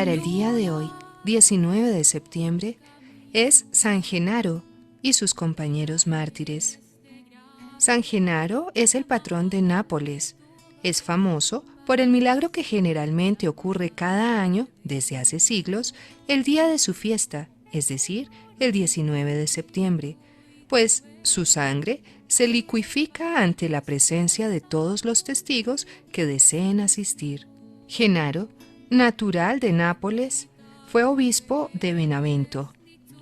Para el día de hoy, 19 de septiembre, es San Genaro y sus compañeros mártires. San Genaro es el patrón de Nápoles. Es famoso por el milagro que generalmente ocurre cada año, desde hace siglos, el día de su fiesta, es decir, el 19 de septiembre, pues su sangre se licuifica ante la presencia de todos los testigos que deseen asistir. Genaro, natural de Nápoles, fue obispo de Benevento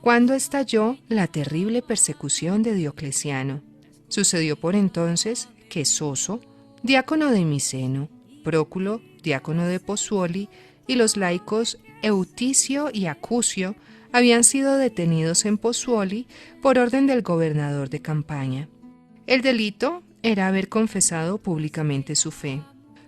cuando estalló la terrible persecución de Diocleciano. Sucedió por entonces que Soso, diácono de Miceno, Próculo, diácono de Pozzuoli, y los laicos Euticio y Acucio habían sido detenidos en Pozzuoli por orden del gobernador de Campania. El delito era haber confesado públicamente su fe.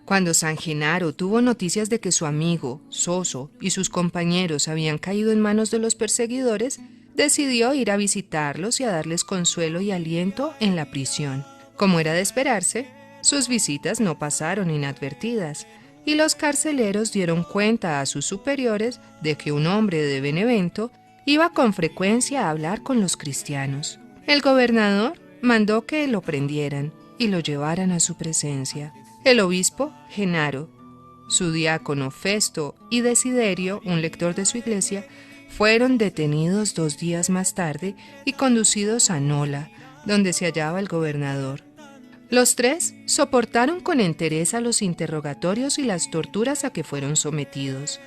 Cuando San Genaro tuvo noticias de que su amigo, Soso, y sus compañeros habían caído en manos de los perseguidores, decidió ir a visitarlos y a darles consuelo y aliento en la prisión. Como era de esperarse, sus visitas no pasaron inadvertidas, y los carceleros dieron cuenta a sus superiores de que un hombre de Benevento iba con frecuencia a hablar con los cristianos. El gobernador mandó que lo prendieran y lo llevaran a su presencia. El obispo, Genaro, su diácono Festo y Desiderio, un lector de su iglesia, fueron detenidos 2 días más tarde y conducidos a Nola, donde se hallaba el gobernador. Los 3 soportaron con entereza los interrogatorios y las torturas a que fueron sometidos.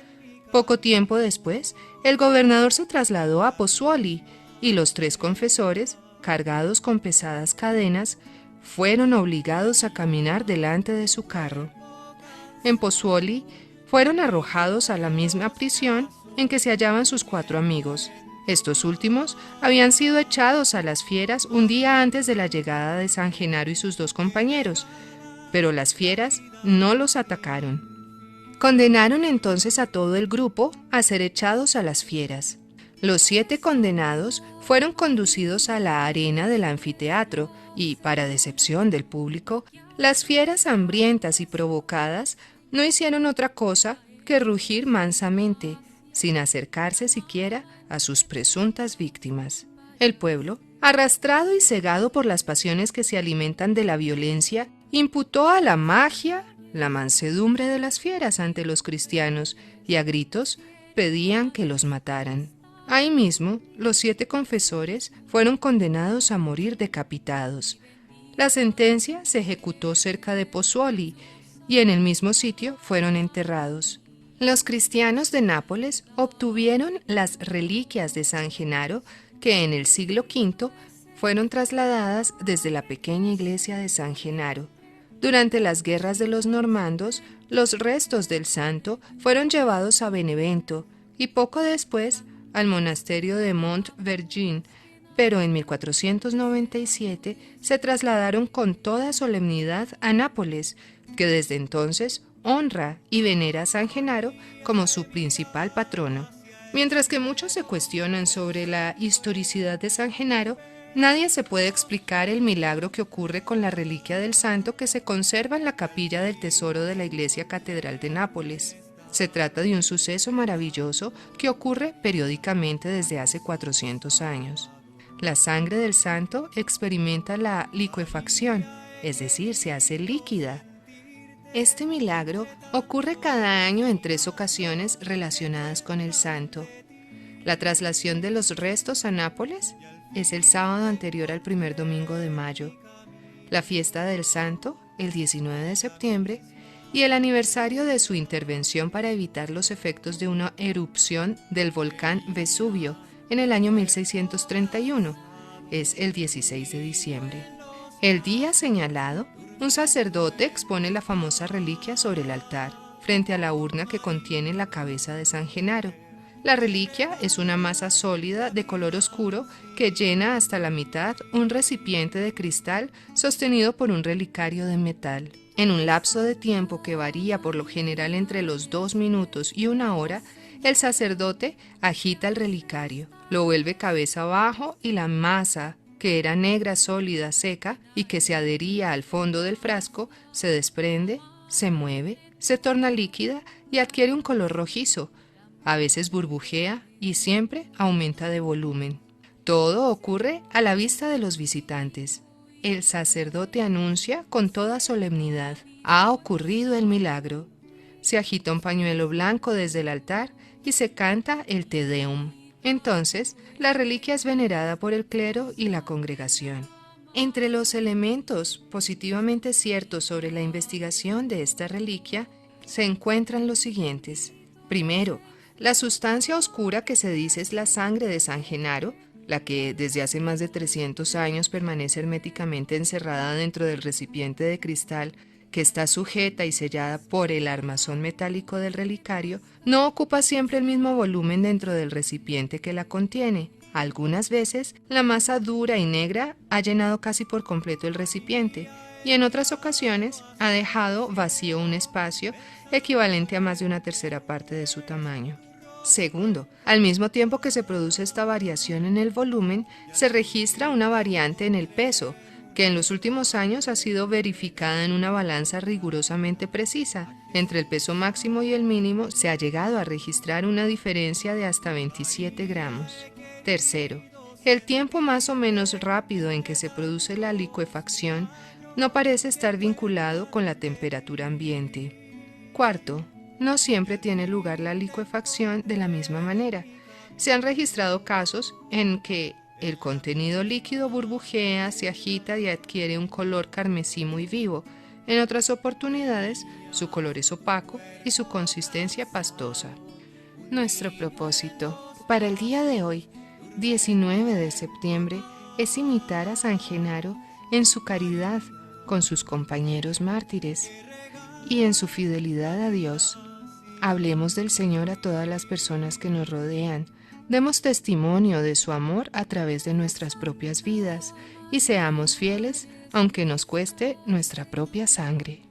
Poco tiempo después, el gobernador se trasladó a Pozzuoli y los 3 confesores, cargados con pesadas cadenas, fueron obligados a caminar delante de su carro. En Pozzuoli fueron arrojados a la misma prisión en que se hallaban sus 4 amigos. Estos últimos habían sido echados a las fieras un día antes de la llegada de San Genaro y sus 2 compañeros, pero las fieras no los atacaron. Condenaron entonces a todo el grupo a ser echados a las fieras. Los 7 condenados fueron conducidos a la arena del anfiteatro y, para decepción del público, las fieras hambrientas y provocadas no hicieron otra cosa que rugir mansamente, sin acercarse siquiera a sus presuntas víctimas. El pueblo, arrastrado y cegado por las pasiones que se alimentan de la violencia, imputó a la magia la mansedumbre de las fieras ante los cristianos y a gritos pedían que los mataran. Ahí mismo, los 7 confesores fueron condenados a morir decapitados. La sentencia se ejecutó cerca de Pozzuoli y en el mismo sitio fueron enterrados. Los cristianos de Nápoles obtuvieron las reliquias de San Genaro que en el siglo V fueron trasladadas desde la pequeña iglesia de San Genaro. Durante las guerras de los normandos, los restos del santo fueron llevados a Benevento y poco después al monasterio de Mont-Vergine, pero en 1497 se trasladaron con toda solemnidad a Nápoles, que desde entonces honra y venera a San Genaro como su principal patrono. Mientras que muchos se cuestionan sobre la historicidad de San Genaro, nadie se puede explicar el milagro que ocurre con la reliquia del santo que se conserva en la capilla del tesoro de la iglesia catedral de Nápoles. Se trata de un suceso maravilloso que ocurre periódicamente desde hace 400 años. La sangre del santo experimenta la licuefacción, es decir, se hace líquida. Este milagro ocurre cada año en 3 ocasiones relacionadas con el santo. La traslación de los restos a Nápoles es el sábado anterior al primer domingo de mayo. La fiesta del santo, el 19 de septiembre, y el aniversario de su intervención para evitar los efectos de una erupción del volcán Vesubio en el año 1631, es el 16 de diciembre. El día señalado, un sacerdote expone la famosa reliquia sobre el altar, frente a la urna que contiene la cabeza de San Genaro. La reliquia es una masa sólida de color oscuro que llena hasta la mitad un recipiente de cristal sostenido por un relicario de metal. En un lapso de tiempo que varía por lo general entre los 2 minutos y 1 hora, el sacerdote agita el relicario, lo vuelve cabeza abajo y la masa, que era negra, sólida, seca y que se adhería al fondo del frasco, se desprende, se mueve, se torna líquida y adquiere un color rojizo. A veces burbujea y siempre aumenta de volumen. Todo ocurre a la vista de los visitantes. El sacerdote anuncia con toda solemnidad: ha ocurrido el milagro. Se agita un pañuelo blanco desde el altar y se canta el Te Deum. Entonces, la reliquia es venerada por el clero y la congregación. Entre los elementos positivamente ciertos sobre la investigación de esta reliquia se encuentran los siguientes. Primero, la sustancia oscura que se dice es la sangre de San Genaro, la que desde hace más de 300 años permanece herméticamente encerrada dentro del recipiente de cristal que está sujeta y sellada por el armazón metálico del relicario, no ocupa siempre el mismo volumen dentro del recipiente que la contiene. Algunas veces, la masa dura y negra ha llenado casi por completo el recipiente, y en otras ocasiones ha dejado vacío un espacio equivalente a más de una tercera parte de su tamaño. Segundo, al mismo tiempo que se produce esta variación en el volumen, se registra una variante en el peso, que en los últimos años ha sido verificada en una balanza rigurosamente precisa. Entre el peso máximo y el mínimo se ha llegado a registrar una diferencia de hasta 27 gramos. Tercero, el tiempo más o menos rápido en que se produce la licuefacción no parece estar vinculado con la temperatura ambiente. Cuarto, no siempre tiene lugar la licuefacción de la misma manera. Se han registrado casos en que el contenido líquido burbujea, se agita y adquiere un color carmesí muy vivo. En otras oportunidades, su color es opaco y su consistencia pastosa. Nuestro propósito para el día de hoy, 19 de septiembre, es imitar a San Genaro en su caridad con sus compañeros mártires y en su fidelidad a Dios. Hablemos del Señor a todas las personas que nos rodean. Demos testimonio de su amor a través de nuestras propias vidas y seamos fieles aunque nos cueste nuestra propia sangre.